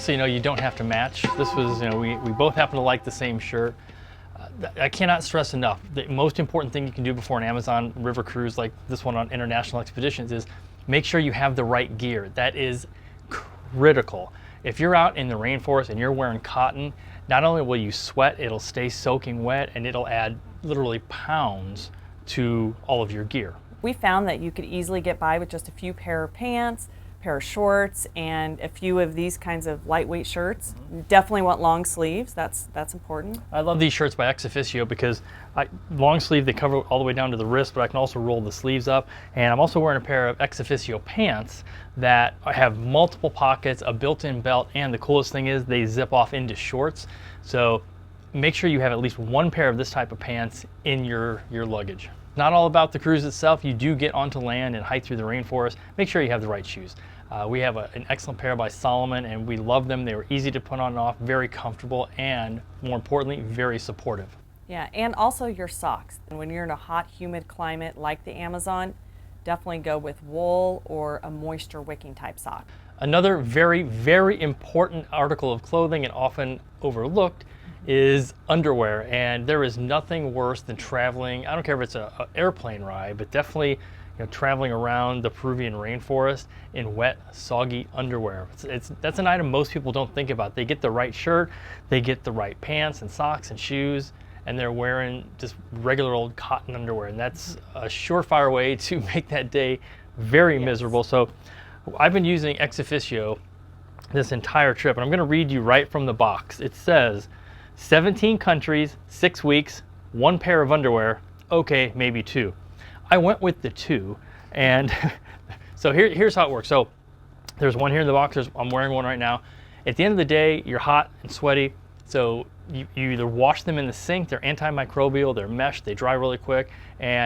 just so you know, you don't have to match. This was, you know, we both happen to like the same shirt. I cannot stress enough, the most important thing you can do before an Amazon river cruise like this one on international expeditions is make sure you have the right gear. That is critical. If you're out in the rainforest and you're wearing cotton, not only will you sweat, it'll stay soaking wet, and it'll add literally pounds to all of your gear. We found that you could easily get by with just a few pair of pants, pair of shorts, and a few of these kinds of lightweight shirts. You definitely want long sleeves. That's important. I love these shirts by Exofficio because long sleeve, they cover all the way down to the wrist, but I can also roll the sleeves up. And I'm also wearing a pair of Exofficio pants that have multiple pockets, a built-in belt, and the coolest thing is they zip off into shorts. So make sure you have at least one pair of this type of pants in your luggage. Not all about the cruise itself. You do get onto land and hike through the rainforest. Make sure you have the right shoes. We have an excellent pair by Salomon, and we love them. They were easy to put on and off, very comfortable, and more importantly, very supportive. Yeah, and also your socks. And when you're in a hot, humid climate like the Amazon, definitely go with wool or a moisture wicking type sock. Another very, very important article of clothing and often overlooked is underwear, and there is nothing worse than traveling. I don't care if it's an airplane ride, but definitely traveling around the Peruvian rainforest in wet, soggy underwear. That's an item most people don't think about. They get the right shirt, they get the right pants and socks and shoes, and they're wearing just regular old cotton underwear, and that's a surefire way to make that day very miserable. So I've been using Exofficio this entire trip, and I'm going to read you right from the box. It says 17 countries, 6 weeks, 1 pair of underwear, okay, maybe 2. I went with the 2, and so here's how it works. So there's one here in the box. I'm wearing one right now. At the end of the day, you're hot and sweaty, so you either wash them in the sink. They're antimicrobial, they're mesh, they dry really quick,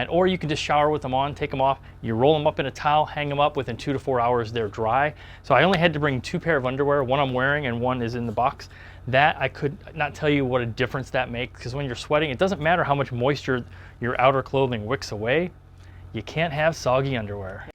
or you can just shower with them on, take them off, you roll them up in a towel, hang them up. Within 2 to 4 hours, they're dry. So I only had to bring 2 pair of underwear. One I'm wearing and one is in the box. That I could not tell you what a difference that makes, because when you're sweating, it doesn't matter how much moisture your outer clothing wicks away. You can't have soggy underwear.